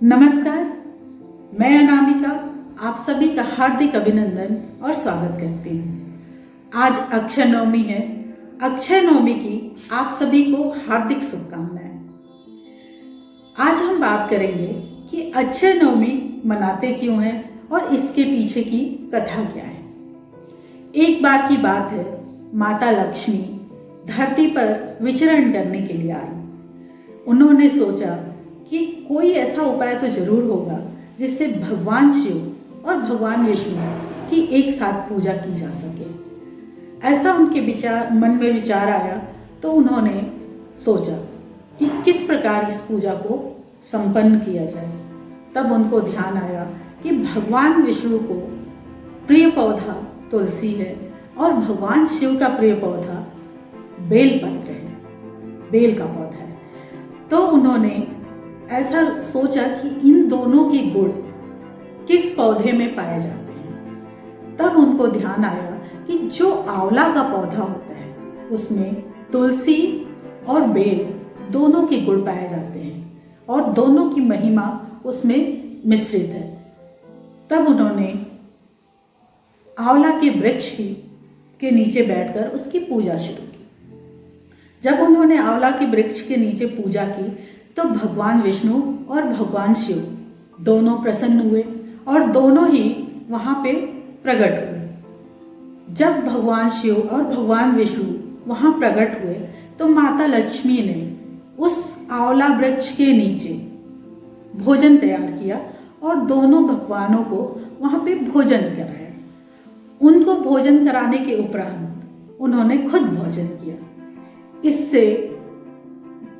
नमस्कार, मैं अनामिका आप सभी का हार्दिक अभिनंदन और स्वागत करती हूँ। आज अक्षय नवमी है। अक्षय नवमी की आप सभी को हार्दिक शुभकामनाएं। आज हम बात करेंगे कि अक्षय नवमी मनाते क्यों हैं और इसके पीछे की कथा क्या है। एक बार की बात है, माता लक्ष्मी धरती पर विचरण करने के लिए आई। उन्होंने सोचा कि कोई ऐसा उपाय तो जरूर होगा जिससे भगवान शिव और भगवान विष्णु की एक साथ पूजा की जा सके। ऐसा उनके मन में विचार आया तो उन्होंने सोचा कि किस प्रकार इस पूजा को संपन्न किया जाए। तब उनको ध्यान आया कि भगवान विष्णु को प्रिय पौधा तुलसी है और भगवान शिव का प्रिय पौधा बेलपत्र है, बेल का पौधा है। तो उन्होंने ऐसा सोचा कि इन दोनों के गुण किस पौधे में पाए जाते हैं। तब उनको ध्यान आया कि जो आंवला का पौधा होता है उसमें तुलसी और बेल दोनों के गुण पाए जाते हैं और दोनों की महिमा उसमें मिश्रित है। तब उन्होंने आंवला के वृक्ष के नीचे बैठकर उसकी पूजा शुरू की। जब उन्होंने आंवला के वृक्ष के नीचे पूजा की तो भगवान विष्णु और भगवान शिव दोनों प्रसन्न हुए और दोनों ही वहाँ पे प्रकट हुए। जब भगवान शिव और भगवान विष्णु वहाँ प्रकट हुए तो माता लक्ष्मी ने उस आंवला वृक्ष के नीचे भोजन तैयार किया और दोनों भगवानों को वहाँ पे भोजन कराया। उनको भोजन कराने के उपरांत उन्होंने खुद भोजन किया। इससे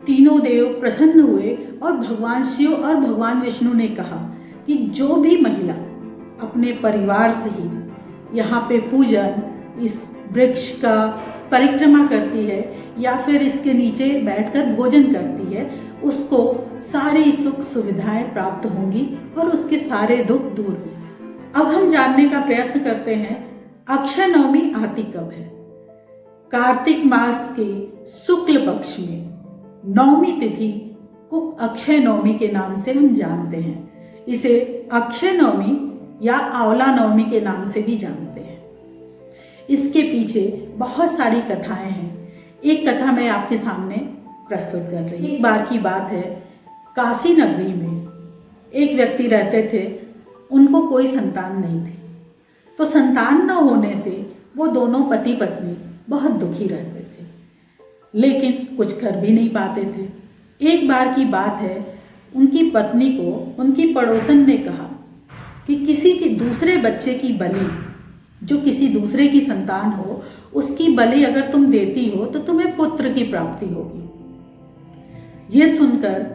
तीनों देव प्रसन्न हुए और भगवान शिव और भगवान विष्णु ने कहा कि जो भी महिला अपने परिवार से ही यहाँ पे पूजन इस वृक्ष का परिक्रमा करती है या फिर इसके नीचे बैठकर भोजन करती है उसको सारी सुख सुविधाएं प्राप्त होंगी और उसके सारे दुख दूर होंगे। अब हम जानने का प्रयत्न करते हैं अक्षय नवमी आती कब है। कार्तिक मास के शुक्ल पक्ष में नवमी तिथि को अक्षय नवमी के नाम से हम जानते हैं। इसे अक्षय नवमी या आंवला नवमी के नाम से भी जानते हैं। इसके पीछे बहुत सारी कथाएं हैं। एक कथा मैं आपके सामने प्रस्तुत कर रही हूँ। एक बार की बात है, काशी नगरी में एक व्यक्ति रहते थे। उनको कोई संतान नहीं थी, तो संतान न होने से वो दोनों पति पत्नी बहुत दुखी रहते थे, लेकिन कुछ कर भी नहीं पाते थे। एक बार की बात है, उनकी पत्नी को उनकी पड़ोसन ने कहा कि किसी के दूसरे बच्चे की बलि, जो किसी दूसरे की संतान हो, उसकी बलि अगर तुम देती हो तो तुम्हें पुत्र की प्राप्ति होगी। ये सुनकर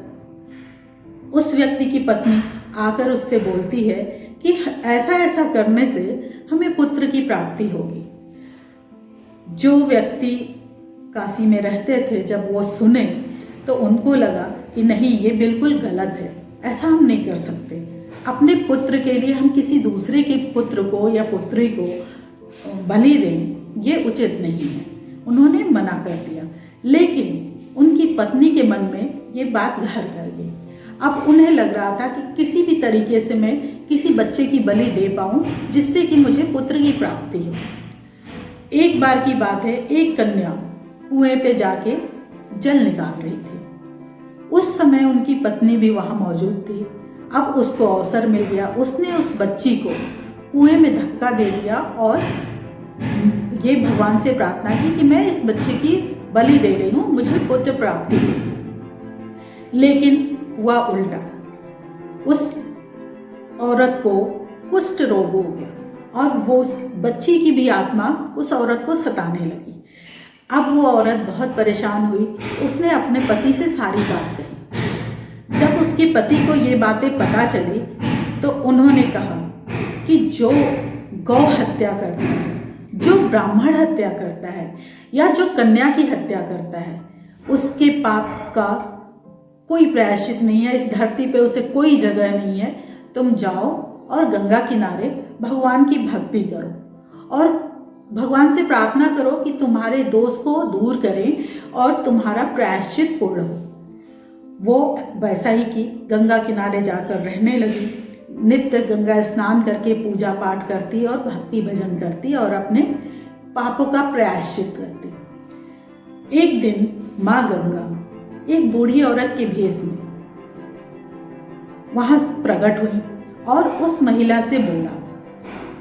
उस व्यक्ति की पत्नी आकर उससे बोलती है कि ऐसा ऐसा करने से हमें पुत्र की प्राप्ति होगी। जो व्यक्ति काशी में रहते थे जब वो सुने तो उनको लगा कि नहीं, ये बिल्कुल गलत है, ऐसा हम नहीं कर सकते। अपने पुत्र के लिए हम किसी दूसरे के पुत्र को या पुत्री को बलि दें, ये उचित नहीं है। उन्होंने मना कर दिया, लेकिन उनकी पत्नी के मन में ये बात घर कर गई। अब उन्हें लग रहा था कि किसी भी तरीके से मैं किसी बच्चे की बलि दे पाऊँ जिससे कि मुझे पुत्र की प्राप्ति हो। एक बार की बात है, एक कन्या कुएं पे जाके जल निकाल रही थी। उस समय उनकी पत्नी भी वहां मौजूद थी। अब उसको अवसर मिल गया, उसने उस बच्ची को कुएं में धक्का दे दिया और ये भगवान से प्रार्थना की कि मैं इस बच्चे की बलि दे रही हूँ, मुझे पुत्र प्राप्ति होगी। लेकिन हुआ उल्टा, उस औरत को कुष्ठ रोग हो गया और वो उस बच्ची की भी आत्मा उस औरत को सताने लगी। अब वो औरत बहुत परेशान हुई, उसने अपने पति से सारी बात कही। जब उसके पति को ये बातें पता चली तो उन्होंने कहा कि जो गौ हत्या करता है, जो ब्राह्मण हत्या करता है या जो कन्या की हत्या करता है, उसके पाप का कोई प्रायश्चित नहीं है, इस धरती पे उसे कोई जगह नहीं है। तुम जाओ और गंगा किनारे भगवान की भक्ति करो और भगवान से प्रार्थना करो कि तुम्हारे दोष को दूर करें और तुम्हारा प्रायश्चित पूर्ण हो। वो वैसा ही की, गंगा किनारे जाकर रहने लगी। नित्य गंगा स्नान करके पूजा पाठ करती और भक्ति भजन करती और अपने पापों का प्रायश्चित करती। एक दिन माँ गंगा एक बूढ़ी औरत के भेष में वहां प्रकट हुई और उस महिला से बोला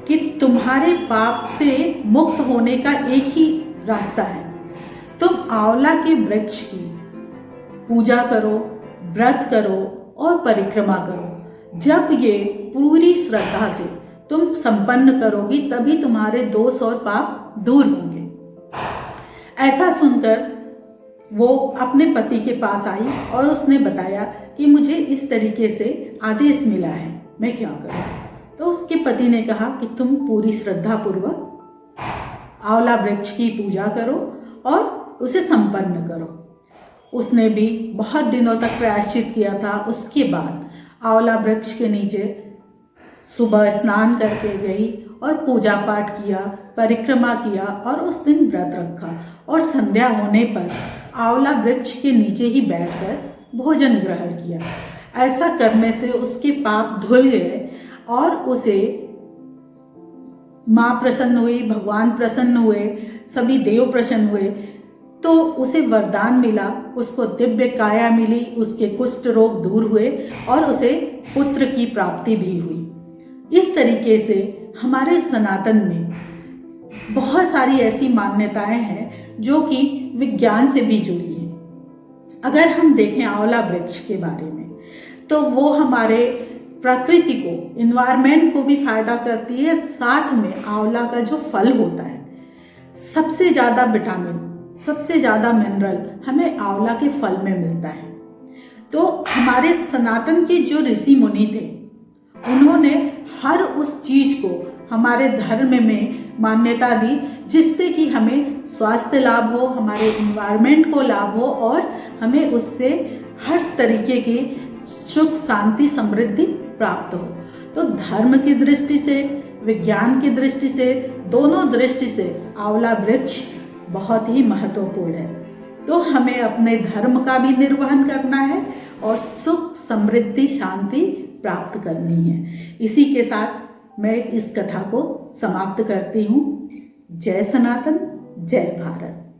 कि तुम्हारे पाप से मुक्त होने का एक ही रास्ता है, तुम आंवला के वृक्ष की पूजा करो, व्रत करो और परिक्रमा करो। जब ये पूरी श्रद्धा से तुम संपन्न करोगी तभी तुम्हारे दोष और पाप दूर होंगे। ऐसा सुनकर वो अपने पति के पास आई और उसने बताया कि मुझे इस तरीके से आदेश मिला है, मैं क्या करूं। तो उसके पति ने कहा कि तुम पूरी श्रद्धा पूर्वक आंवला वृक्ष की पूजा करो और उसे संपन्न करो। उसने भी बहुत दिनों तक प्रायश्चित किया था। उसके बाद आंवला वृक्ष के नीचे सुबह स्नान करके गई और पूजा पाठ किया, परिक्रमा किया और उस दिन व्रत रखा और संध्या होने पर आंवला वृक्ष के नीचे ही बैठकर भोजन ग्रहण किया। ऐसा करने से उसके पाप धुल गए और उसे माँ प्रसन्न हुई, भगवान प्रसन्न हुए, सभी देव प्रसन्न हुए। तो उसे वरदान मिला, उसको दिव्य काया मिली, उसके कुष्ठ रोग दूर हुए और उसे पुत्र की प्राप्ति भी हुई। इस तरीके से हमारे सनातन में बहुत सारी ऐसी मान्यताएं हैं जो कि विज्ञान से भी जुड़ी हैं। अगर हम देखें आंवला वृक्ष के बारे में तो वो हमारे प्रकृति को, इन्वायरमेंट को भी फायदा करती है। साथ में आंवला का जो फल होता है, सबसे ज़्यादा विटामिन, सबसे ज़्यादा मिनरल हमें आंवला के फल में मिलता है। तो हमारे सनातन के जो ऋषि मुनि थे, उन्होंने हर उस चीज को हमारे धर्म में मान्यता दी जिससे कि हमें स्वास्थ्य लाभ हो, हमारे इन्वायरमेंट को लाभ हो और हमें उससे हर तरीके की सुख, शांति, समृद्धि प्राप्त हो। तो धर्म की दृष्टि से, विज्ञान की दृष्टि से, दोनों दृष्टि से आंवला वृक्ष बहुत ही महत्वपूर्ण है। तो हमें अपने धर्म का भी निर्वहन करना है और सुख, समृद्धि, शांति प्राप्त करनी है। इसी के साथ मैं इस कथा को समाप्त करती हूँ। जय सनातन, जय भारत।